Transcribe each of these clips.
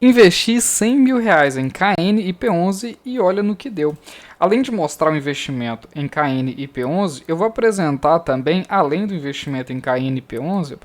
Investi R$ 100.000 em KN e P11 e olha no que deu. Além de mostrar o investimento em KN e P11, eu vou apresentar também, além do investimento em KN e P11,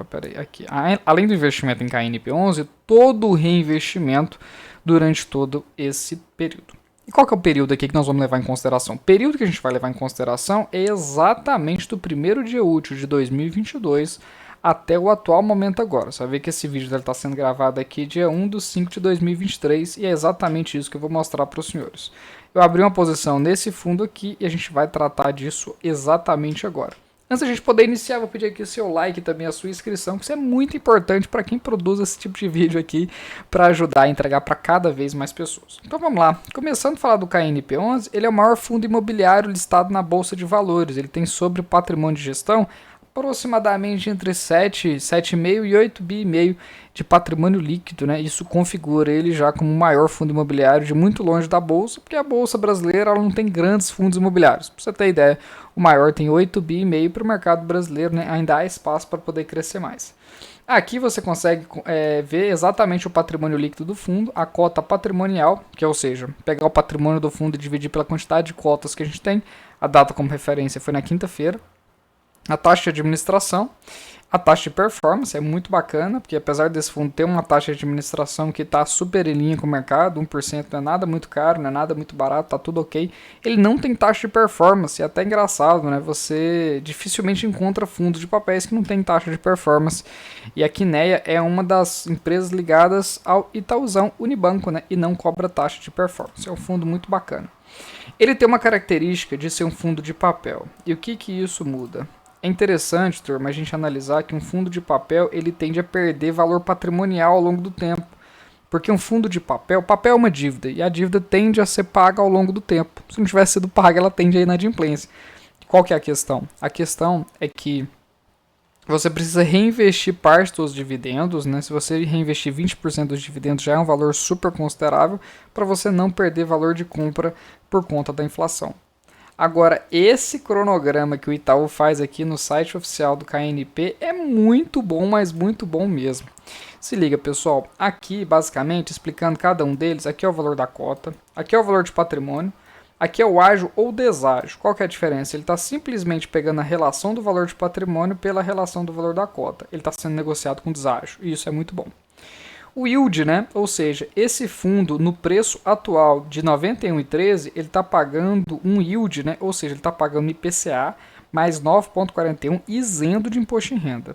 além do investimento em KN e P11, todo o reinvestimento durante todo esse período. E qual que é o período aqui que nós vamos levar em consideração? O período que a gente vai levar em consideração é exatamente do primeiro dia útil de 2022 até o atual momento agora. Você vai ver que esse vídeo está sendo gravado aqui dia 1/5/2023 e é exatamente isso que eu vou mostrar para os senhores. Eu abri uma posição nesse fundo aqui e a gente vai tratar disso exatamente agora. Antes da gente poder iniciar, vou pedir aqui o seu like e também a sua inscrição, que isso é muito importante para quem produz esse tipo de vídeo aqui, para ajudar a entregar para cada vez mais pessoas. Então vamos lá. Começando a falar do KNP11, ele é o maior fundo imobiliário listado na Bolsa de Valores. Ele tem sobre patrimônio de gestão aproximadamente entre 7,5 e 8,5 bi de patrimônio líquido, né? Isso configura ele já como o maior fundo imobiliário de muito longe da bolsa, porque a bolsa brasileira ela não tem grandes fundos imobiliários. Para você ter ideia, o maior tem 8,5 bi para o mercado brasileiro, né? Ainda há espaço para poder crescer mais. Aqui você consegue ver exatamente o patrimônio líquido do fundo, a cota patrimonial, que é, ou seja, pegar o patrimônio do fundo e dividir pela quantidade de cotas que a gente tem. A data como referência foi na quinta-feira. A taxa de administração, a taxa de performance é muito bacana, porque apesar desse fundo ter uma taxa de administração que está super em linha com o mercado, 1% não é nada muito caro, não é nada muito barato, tá tudo ok. Ele não tem taxa de performance, é até engraçado, né? Você dificilmente encontra fundos de papéis que não tem taxa de performance. E a Quineia é uma das empresas ligadas ao Itaúzão Unibanco, né? E não cobra taxa de performance. É um fundo muito bacana. Ele tem uma característica de ser um fundo de papel. E o que isso muda? É interessante, turma, a gente analisar que um fundo de papel ele tende a perder valor patrimonial ao longo do tempo. Porque um fundo de papel é uma dívida, e a dívida tende a ser paga ao longo do tempo. Se não tivesse sido paga, ela tende a inadimplência. Qual que é a questão? A questão é que você precisa reinvestir parte dos dividendos, né? Se você reinvestir 20% dos dividendos já é um valor super considerável para você não perder valor de compra por conta da inflação. Agora, esse cronograma que o Itaú faz aqui no site oficial do KNP é muito bom, mas muito bom mesmo. Se liga, pessoal, aqui basicamente explicando cada um deles, aqui é o valor da cota, aqui é o valor de patrimônio, aqui é o ágio ou deságio. Qual que é a diferença? Ele está simplesmente pegando a relação do valor de patrimônio pela relação do valor da cota. Ele está sendo negociado com deságio, e isso é muito bom. O yield, né? Ou seja, esse fundo no preço atual de R$ 91,13, ele está pagando um yield, né? Ou seja, ele está pagando IPCA mais 9,41 isento de imposto em renda.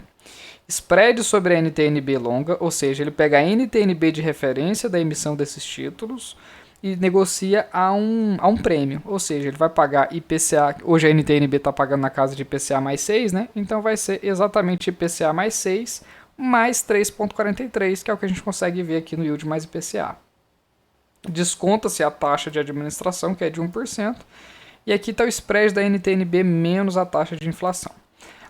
Spread sobre a NTNB longa, ou seja, ele pega a NTNB de referência da emissão desses títulos e negocia a um prêmio, ou seja, ele vai pagar IPCA, hoje a NTNB está pagando na casa de IPCA mais 6, né? Então vai ser exatamente IPCA mais 6, mais 3,43, que é o que a gente consegue ver aqui no yield mais IPCA. Desconta-se a taxa de administração, que é de 1%, e aqui está o spread da NTNB menos a taxa de inflação.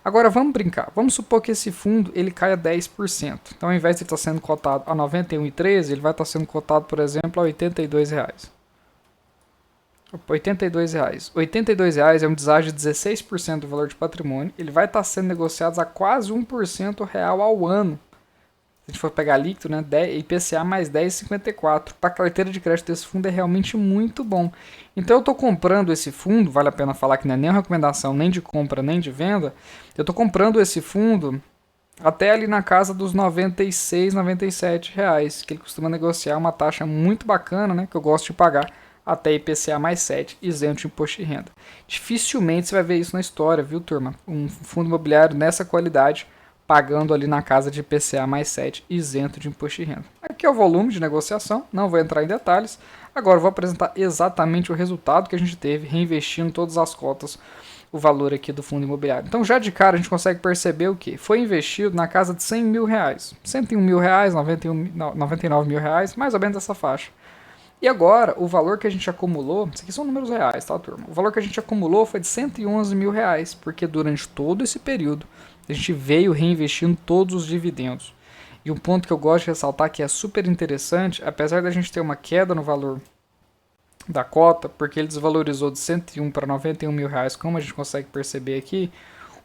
Agora vamos brincar, vamos supor que esse fundo ele caia 10%. Então ao invés de estar sendo cotado a R$ 91,13, ele vai estar sendo cotado, por exemplo, a R$ 82,00. R$ 82,00. R$ 82,00 é um deságio de 16% do valor de patrimônio. Ele vai estar sendo negociado a quase 1% real ao ano. Se a gente for pegar líquido, né, IPCA mais 10,54. Para a carteira de crédito desse fundo é realmente muito bom. Então eu estou comprando esse fundo, vale a pena falar que não é nem uma recomendação nem de compra nem de venda. Eu estou comprando esse fundo até ali na casa dos R$ 96, R$ 97 reais, que ele costuma negociar uma taxa muito bacana, né, que eu gosto de pagar. Até IPCA mais 7, isento de imposto de renda. Dificilmente você vai ver isso na história, viu, turma? Um fundo imobiliário nessa qualidade, pagando ali na casa de IPCA mais 7, isento de imposto de renda. Aqui é o volume de negociação, não vou entrar em detalhes. Agora eu vou apresentar exatamente o resultado que a gente teve, reinvestindo todas as cotas, o valor aqui do fundo imobiliário. Então já de cara a gente consegue perceber o que? Foi investido na casa de R$ 100.000, R$ 101.000, R$ 99.000, mais ou menos essa faixa. E agora, o valor que a gente acumulou, isso aqui são números reais, tá, turma? O valor que a gente acumulou foi de R$ 111.000, porque durante todo esse período a gente veio reinvestindo todos os dividendos. E um ponto que eu gosto de ressaltar que é super interessante, apesar da gente ter uma queda no valor da cota, porque ele desvalorizou de 101 para R$ 91.000, como a gente consegue perceber aqui,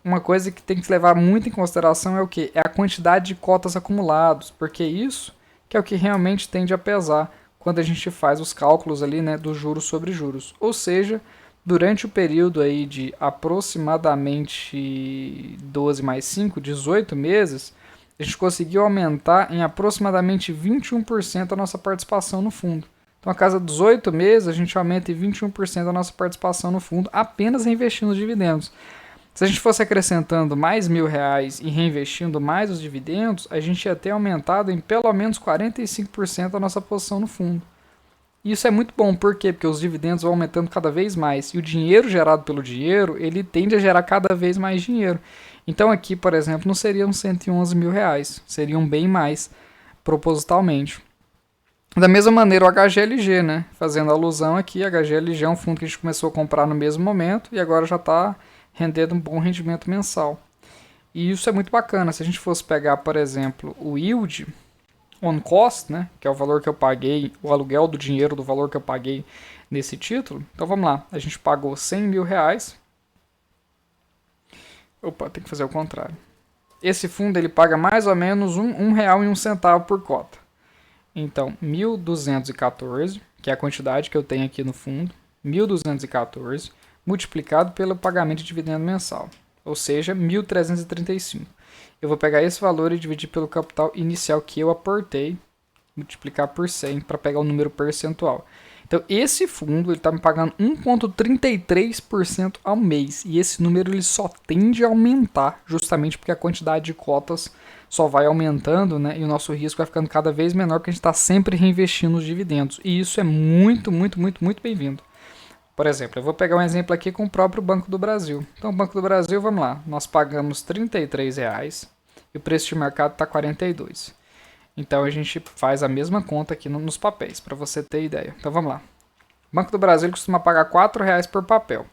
uma coisa que tem que levar muito em consideração é o que? É a quantidade de cotas acumuladas, porque isso que é o que realmente tende a pesar quando a gente faz os cálculos ali, né, dos juros sobre juros. Ou seja, durante o período aí de aproximadamente 12 mais 5, 18 meses, a gente conseguiu aumentar em aproximadamente 21% a nossa participação no fundo. Então, a cada 18 meses, a gente aumenta em 21% a nossa participação no fundo, apenas reinvestindo os dividendos. Se a gente fosse acrescentando mais R$ 1.000 e reinvestindo mais os dividendos, a gente ia ter aumentado em pelo menos 45% a nossa posição no fundo. E isso é muito bom, por quê? Porque os dividendos vão aumentando cada vez mais. E o dinheiro gerado pelo dinheiro, ele tende a gerar cada vez mais dinheiro. Então aqui, por exemplo, não seriam R$ 111 mil, seriam bem mais, propositalmente. Da mesma maneira o HGLG, né? Fazendo alusão aqui, HGLG é um fundo que a gente começou a comprar no mesmo momento e agora já está rendendo um bom rendimento mensal. E isso é muito bacana. Se a gente fosse pegar, por exemplo, o yield on cost, né, que é o valor que eu paguei, o aluguel do dinheiro do valor que eu paguei nesse título. Então vamos lá, a gente pagou R$ 100 mil. Opa, tem que fazer o contrário. Esse fundo ele paga mais ou menos R$ 1,01 por cota. Então, 1.214, que é a quantidade que eu tenho aqui no fundo, 1.214 multiplicado pelo pagamento de dividendo mensal, ou seja, 1.335. Eu vou pegar esse valor e dividir pelo capital inicial que eu aportei, multiplicar por 100 para pegar o número percentual. Então, esse fundo está me pagando 1,33% ao mês. E esse número ele só tende a aumentar, justamente porque a quantidade de cotas só vai aumentando, né? E o nosso risco vai ficando cada vez menor, porque a gente está sempre reinvestindo os dividendos. E isso é muito, muito, muito, muito bem-vindo. Por exemplo, eu vou pegar um exemplo aqui com o próprio Banco do Brasil. Então, o Banco do Brasil, vamos lá, nós pagamos R$ 33,00 e o preço de mercado está R$ 42,00. Então, a gente faz a mesma conta aqui nos papéis, para você ter ideia. Então, vamos lá. O Banco do Brasil costuma pagar R$ 4,00 por papel.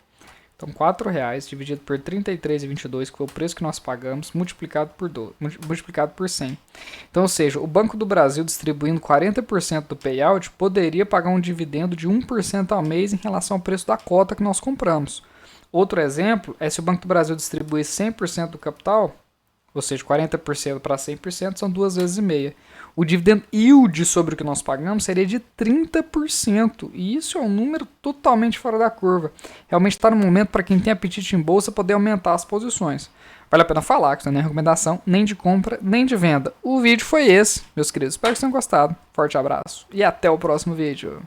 Então, R$ 4,00 dividido por 33,22, que foi o preço que nós pagamos, multiplicado por 100. Então, ou seja, o Banco do Brasil distribuindo 40% do payout poderia pagar um dividendo de 1% ao mês em relação ao preço da cota que nós compramos. Outro exemplo é se o Banco do Brasil distribuir 100% do capital, ou seja, 40% para 100%, são 2 vezes e meia. O dividend yield sobre o que nós pagamos seria de 30%. E isso é um número totalmente fora da curva. Realmente está no momento para quem tem apetite em bolsa poder aumentar as posições. Vale a pena falar que isso não é recomendação nem de compra nem de venda. O vídeo foi esse, meus queridos. Espero que vocês tenham gostado. Forte abraço e até o próximo vídeo.